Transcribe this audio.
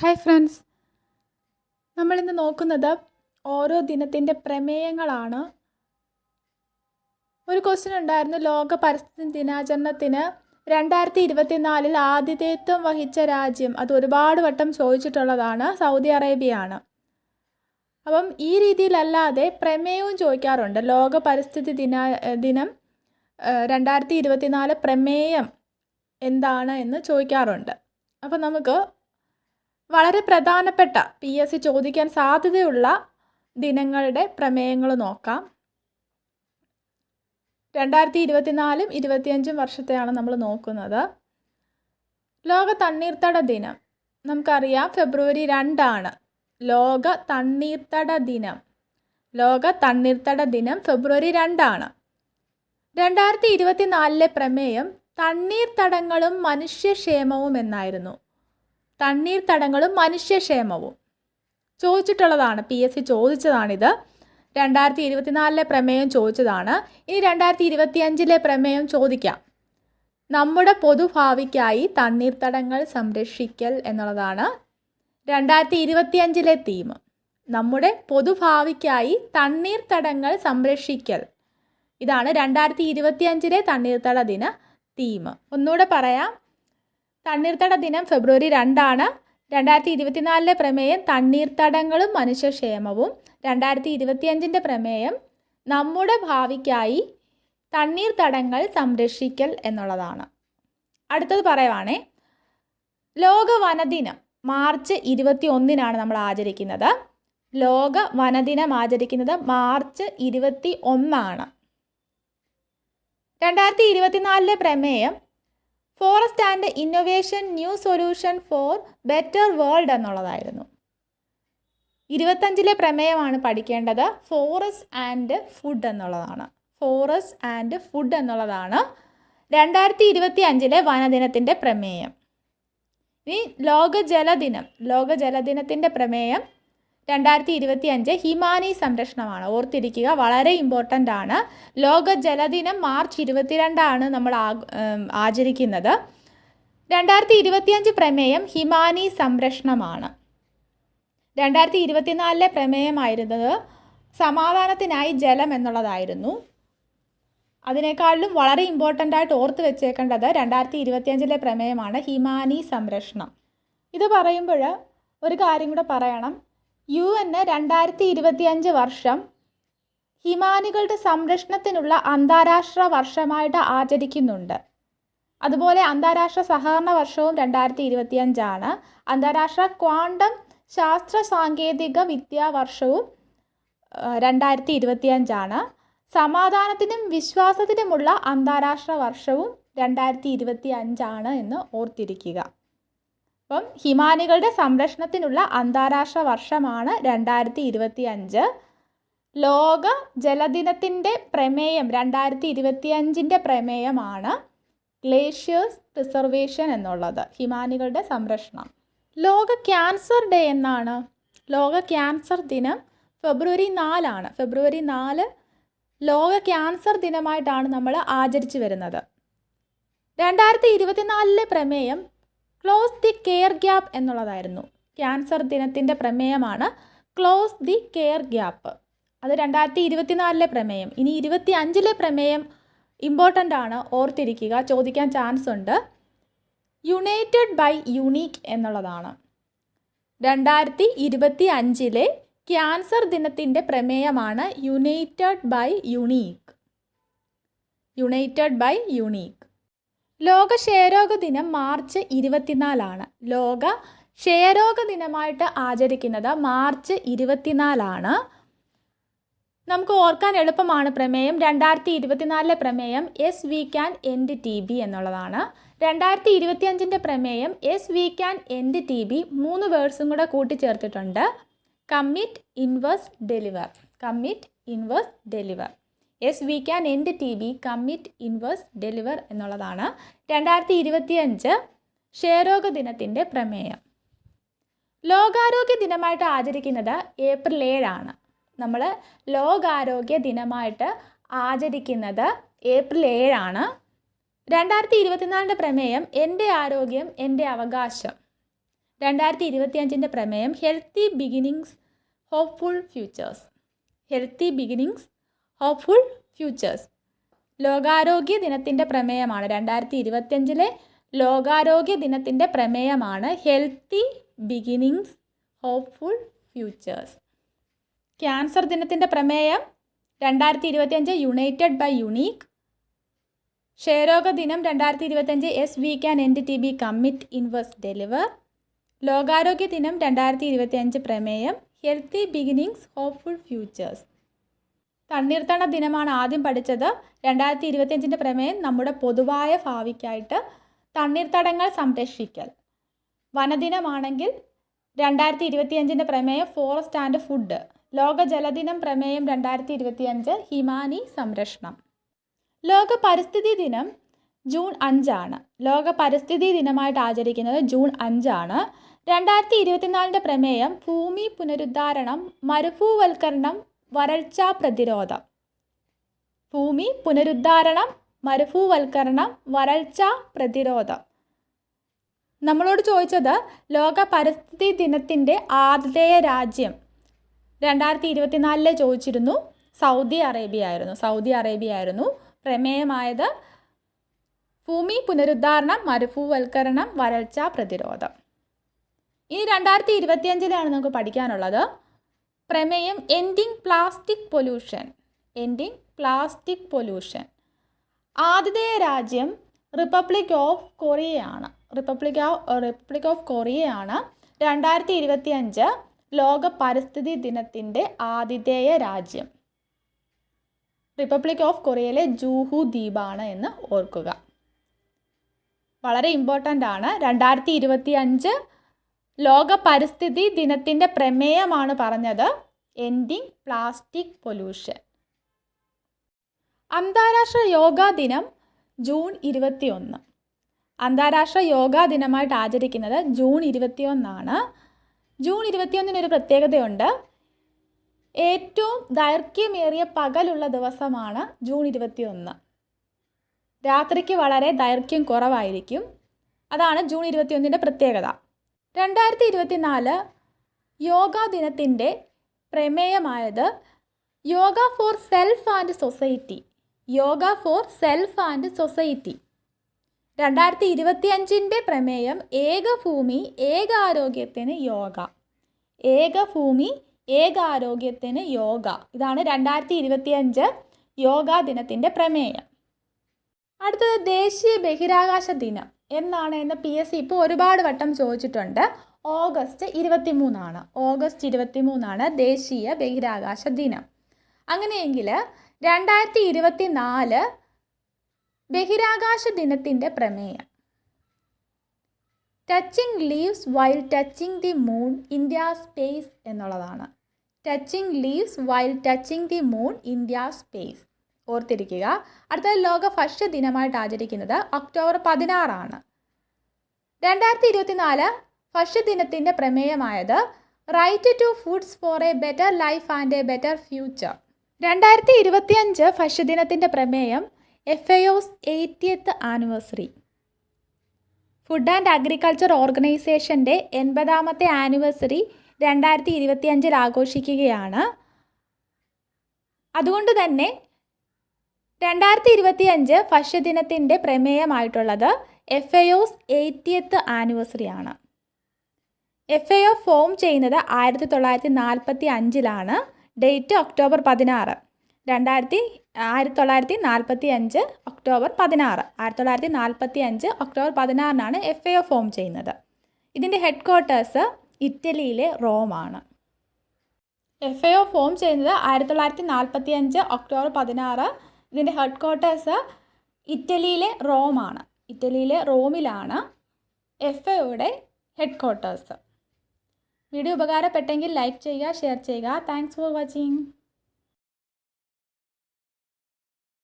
Hi friends, നമ്മളിന്ന് നോക്കുന്നത് ഓരോ ദിനത്തിൻ്റെ പ്രമേയങ്ങളാണ്. ഒരു ക്വസ്റ്റ്യൻ ഉണ്ടായിരുന്നു, ലോക പരിസ്ഥിതി ദിനാചരണത്തിന് 2024 ആതിഥേയത്വം വഹിച്ച രാജ്യം. അത് ഒരുപാട് വട്ടം ചോദിച്ചിട്ടുള്ളതാണ്, സൗദി അറേബ്യയാണ്. അപ്പം ഈ രീതിയിലല്ലാതെ പ്രമേയവും ചോദിക്കാറുണ്ട്. ലോക പരിസ്ഥിതി ദിനം 2024 പ്രമേയം എന്താണ് എന്ന് ചോദിക്കാറുണ്ട്. അപ്പം നമുക്ക് വളരെ പ്രധാനപ്പെട്ട PSC ചോദിക്കാൻ സാധ്യതയുള്ള ദിനങ്ങളുടെ പ്രമേയങ്ങൾ നോക്കാം. 2024 2025 വർഷത്തെയാണ് നമ്മൾ നോക്കുന്നത്. ലോക തണ്ണീർത്തട ദിനം നമുക്കറിയാം, ഫെബ്രുവരി 2 ലോക തണ്ണീർത്തട ദിനം. ലോക തണ്ണീർത്തട ദിനം ഫെബ്രുവരി 2. 2024 പ്രമേയം തണ്ണീർത്തടങ്ങളും മനുഷ്യക്ഷേമവും എന്നായിരുന്നു. തണ്ണീർത്തടങ്ങളും മനുഷ്യക്ഷേമവും ചോദിച്ചിട്ടുള്ളതാണ്, PSC ചോദിച്ചതാണിത്. 2024 പ്രമേയം ചോദിച്ചതാണ്. ഇനി 2025 പ്രമേയം ചോദിക്കാം. നമ്മുടെ പൊതുഭാവിക്കായി തണ്ണീർത്തടങ്ങൾ സംരക്ഷിക്കൽ എന്നുള്ളതാണ് 2025 തീം. നമ്മുടെ പൊതുഭാവിക്കായി തണ്ണീർത്തടങ്ങൾ സംരക്ഷിക്കൽ, ഇതാണ് 2025 തണ്ണീർത്തട ദിന തീം. ഒന്നുകൂടെ പറയാം, തണ്ണീർത്തട ദിനം ഫെബ്രുവരി 2. 2024 പ്രമേയം തണ്ണീർത്തടങ്ങളും മനുഷ്യക്ഷേമവും. 2025 പ്രമേയം നമ്മുടെ ഭാവിക്കായി തണ്ണീർത്തടങ്ങൾ സംരക്ഷിക്കൽ എന്നുള്ളതാണ്. അടുത്തത് പറയുവാണേ, ലോക വനദിനം മാർച്ച് 21 നമ്മൾ ആചരിക്കുന്നത്. ലോക വനദിനം ആചരിക്കുന്നത് മാർച്ച് 21. 2024 പ്രമേയം forest and innovation new solution for better world എന്നുള്ളതായിരുന്നു. 25 പ്രമേയമാണ് പഠിക്കേണ്ടത്. ഫോറസ്റ്റ് ആൻഡ് ഫുഡ് എന്നുള്ളതാണ്. ഫോറസ്റ്റ് ആൻഡ് ഫുഡ് എന്നുള്ളതാണ് 2025 വനദിനത്തിൻ്റെ പ്രമേയം. ഇനി ലോക ജലദിനം. ലോക ജലദിനത്തിൻ്റെ പ്രമേയം 2025 ഹിമാനി സംരക്ഷണമാണ്. ഓർത്തിരിക്കുക, വളരെ ഇമ്പോർട്ടൻ്റ് ആണ്. ലോക ജലദിനം മാർച്ച് 22 നമ്മൾ ആചരിക്കുന്നത്. 2025 പ്രമേയം ഹിമാനി സംരക്ഷണമാണ്. 2024 പ്രമേയമായിരുന്നത് സമാധാനത്തിനായി ജലം എന്നുള്ളതായിരുന്നു. അതിനേക്കാളും വളരെ ഇമ്പോർട്ടൻ്റ് ആയിട്ട് ഓർത്ത് വെച്ചേക്കേണ്ടത് 2025 പ്രമേയമാണ്, ഹിമാനി സംരക്ഷണം. ഇത് പറയുമ്പോൾ ഒരു കാര്യം കൂടെ പറയണം. UN 2025 വർഷം ഹിമാനികളുടെ സംരക്ഷണത്തിനുള്ള അന്താരാഷ്ട്ര വർഷമായിട്ട് ആചരിക്കുന്നുണ്ട്. അതുപോലെ അന്താരാഷ്ട്ര സഹകരണ വർഷവും 2025. അന്താരാഷ്ട്ര ക്വാണ്ടം ശാസ്ത്ര സാങ്കേതിക വിദ്യാ വർഷവും 2025. സമാധാനത്തിനും വിശ്വാസത്തിനുമുള്ള അന്താരാഷ്ട്ര വർഷവും 2025 എന്ന് ഓർത്തിരിക്കുക. അപ്പം ഹിമാനികളുടെ സംരക്ഷണത്തിനുള്ള അന്താരാഷ്ട്ര വർഷമാണ് 2025. ലോക ജലദിനത്തിൻ്റെ പ്രമേയം 2025 പ്രമേയമാണ് ഗ്ലേഷ്യേഴ്സ് പ്രിസർവേഷൻ എന്നുള്ളത്, ഹിമാനികളുടെ സംരക്ഷണം. ലോക ക്യാൻസർ ഡേ എന്നാണ്. ലോക ക്യാൻസർ ദിനം ഫെബ്രുവരി 4. ഫെബ്രുവരി 4 ലോക ക്യാൻസർ ദിനമായിട്ടാണ് നമ്മൾ ആചരിച്ചു വരുന്നത്. 2024 പ്രമേയം ക്ലോസ് ദി കെയർ ഗ്യാപ്പ് എന്നുള്ളതായിരുന്നു. ക്യാൻസർ ദിനത്തിൻ്റെ പ്രമേയമാണ് ക്ലോസ് ദി കെയർ ഗ്യാപ്പ്. അത് 2024 പ്രമേയം. ഇനി 2025 പ്രമേയം ഇമ്പോർട്ടൻ്റ് ആണ്, ഓർത്തിരിക്കുക, ചോദിക്കാൻ ചാൻസ് ഉണ്ട്. യുണൈറ്റഡ് ബൈ യുണീക്ക് എന്നുള്ളതാണ്. 2025 ക്യാൻസർ ദിനത്തിൻ്റെ പ്രമേയമാണ് united by unique. United by unique. ലോക ക്ഷയരോഗ ദിനം മാർച്ച് 24. ലോക ക്ഷയരോഗ ദിനമായിട്ട് ആചരിക്കുന്നത് മാർച്ച് 24. നമുക്ക് ഓർക്കാൻ എളുപ്പമാണ് പ്രമേയം. 2024 പ്രമേയം yes we can end TB എന്നുള്ളതാണ്. 2025 പ്രമേയം yes we can end TB 3 വേർഡ്സും കൂടെ കൂട്ടിച്ചേർത്തിട്ടുണ്ട്. Commit, invest, deliver. Commit, invest, deliver. Yes we can end TB, commit, invest, deliver എന്നുള്ളതാണ് 2025 ക്ഷയരോഗ ദിനത്തിൻ്റെ പ്രമേയം. ലോകാരോഗ്യ ദിനമായിട്ട് ആചരിക്കുന്നത് ഏപ്രിൽ 7. നമ്മൾ ലോകാരോഗ്യ ദിനമായിട്ട് ആചരിക്കുന്നത് ഏപ്രിൽ 7. 2024 പ്രമേയം എൻ്റെ ആരോഗ്യം എൻ്റെ അവകാശം. 2025 പ്രമേയം healthy beginnings hopeful futures. Healthy beginnings hopeful futures ലോകാരോഗ്യ ദിനത്തിൻ്റെ പ്രമേയമാണ്. 2025 ലോകാരോഗ്യ ദിനത്തിൻ്റെ പ്രമേയമാണ് healthy beginnings hopeful futures. Cancer ദിനത്തിൻ്റെ പ്രമേയം 2025 യുണൈറ്റഡ് ബൈ യുണീക്ക്. ക്ഷയരോഗ ദിനം 2025 yes we can end T B commit invest deliver. ലോകാരോഗ്യ ദിനം 2025 പ്രമേയം ഹെൽത്തി ബിഗിനിങ്സ് ഹോപ്പ്ഫുൾ ഫ്യൂച്ചേഴ്സ്. തണ്ണീർത്തട ദിനമാണ് ആദ്യം പഠിച്ചത്. 2025 പ്രമേയം നമ്മുടെ പൊതുവായ ഭാവിക്കായിട്ട് തണ്ണീർത്തടങ്ങൾ സംരക്ഷിക്കൽ. വനദിനമാണെങ്കിൽ 2025 പ്രമേയം ഫോറസ്റ്റ് ആൻഡ് ഫുഡ്. ലോക ജലദിനം പ്രമേയം 2025 ഹിമാനി സംരക്ഷണം. ലോക പരിസ്ഥിതി ദിനം ജൂൺ 5 ആണ്. ലോക പരിസ്ഥിതി ദിനമായിട്ട് ആചരിക്കുന്നത് ജൂൺ 5 ആണ്. 2024 പ്രമേയം ഭൂമി പുനരുദ്ധാരണം, മരുഭൂവൽക്കരണം, വരൾച്ച പ്രതിരോധം. ഭൂമി പുനരുദ്ധാരണം, മരുഭൂവൽക്കരണം, വരൾച്ച പ്രതിരോധം. നമ്മളോട് ചോദിച്ചത് ലോക പരിസ്ഥിതി ദിനത്തിൻ്റെ ആതിഥേയ രാജ്യം 2024 ചോദിച്ചിരുന്നു. സൗദി അറേബ്യ ആയിരുന്നു. പ്രമേയമായത് ഭൂമി പുനരുദ്ധാരണം, മരുഭൂവൽക്കരണം, വരൾച്ച പ്രതിരോധം. ഇനി 2025 നമുക്ക് പഠിക്കാനുള്ളത് പ്രമേയം എൻഡിങ് പ്ലാസ്റ്റിക് പൊല്യൂഷൻ. ആതിഥേയ രാജ്യം റിപ്പബ്ലിക് ഓഫ് കൊറിയയാണ്. 2025 ലോക പരിസ്ഥിതി ദിനത്തിൻ്റെ ആതിഥേയ രാജ്യം റിപ്പബ്ലിക് ഓഫ് കൊറിയയിലെ ജൂഹു ദ്വീപാണ് എന്ന് ഓർക്കുക. വളരെ ഇമ്പോർട്ടൻ്റ് ആണ്. 2025 ലോക പരിസ്ഥിതി ദിനത്തിൻ്റെ പ്രമേയമാണ് പറഞ്ഞത് എൻഡിങ് പ്ലാസ്റ്റിക് പൊല്യൂഷൻ. അന്താരാഷ്ട്ര യോഗാ ദിനം ജൂൺ 21. അന്താരാഷ്ട്ര യോഗാ ദിനമായിട്ട് ആചരിക്കുന്നത് ജൂൺ 21 ജൂൺ 21 ഒരു പ്രത്യേകതയുണ്ട്. ഏറ്റവും ദൈർഘ്യമേറിയ പകലുള്ള ദിവസമാണ് ജൂൺ 21. രാത്രിക്ക് വളരെ ദൈർഘ്യം കുറവായിരിക്കും. അതാണ് ജൂൺ 21 പ്രത്യേകത. 2024 യോഗാ ദിനത്തിൻ്റെ പ്രമേയമായത് yoga for self and society. 2025 പ്രമേയം ഏകഭൂമി ഏകാരോഗ്യത്തിന് യോഗ. ഇതാണ് 2025 യോഗാ ദിനത്തിൻ്റെ പ്രമേയം. അടുത്തത് ദേശീയ ബഹിരാകാശ ദിനം എന്നാണ് എന്ന് PSC ഇപ്പോൾ ഒരുപാട് വട്ടം ചോദിച്ചിട്ടുണ്ട്. ഓഗസ്റ്റ് 23 ദേശീയ ബഹിരാകാശ ദിനം. അങ്ങനെയെങ്കിൽ 2024 ബഹിരാകാശ ദിനത്തിൻ്റെ പ്രമേയം touching leaves while touching the moon India space എന്നുള്ളതാണ്. ഓർത്തിരിക്കുക. അടുത്തത് ലോക ഭക്ഷ്യ ദിനമായിട്ട് ആചരിക്കുന്നത് ഒക്ടോബർ 16. 2024 ഭക്ഷ്യ ദിനത്തിൻ്റെ പ്രമേയമായത് right to foods for a better life and a better future. 2025 ഭക്ഷ്യദിനത്തിൻ്റെ പ്രമേയം FAO's 80th anniversary. Food and agriculture ഓർഗനൈസേഷൻ്റെ 80ാമത്തെ ആനിവേഴ്സറി 2025 ആഘോഷിക്കുകയാണ്. അതുകൊണ്ട് തന്നെ 2025 ഭക്ഷ്യദിനത്തിൻ്റെ പ്രമേയമായിട്ടുള്ളത് FAO's 80th ആനിവേഴ്സറിയാണ്. FAO ഫോം ചെയ്യുന്നത് 1945 date October 16. 1945 October 16. 1945 October 16 FAO form ചെയ്യുന്നത്. ഇതിൻ്റെ ഹെഡ് ക്വാർട്ടേഴ്സ് ഇറ്റലിയിലെ റോമാണ്. FAO ഫോം ചെയ്യുന്നത് 1945 ഒക്ടോബർ 16. ഇതിൻ്റെ ഹെഡ് ക്വാർട്ടേഴ്സ് ഇറ്റലിയിലെ റോമാണ്. ഇറ്റലിയിലെ റോമിലാണ് FAOയുടെ ഹെഡ് ക്വാർട്ടേഴ്സ്. വീഡിയോ ഉപകാരപ്പെട്ടെങ്കിൽ ലൈക്ക് ചെയ്യുക, ഷെയർ ചെയ്യുക. Thanks for watching.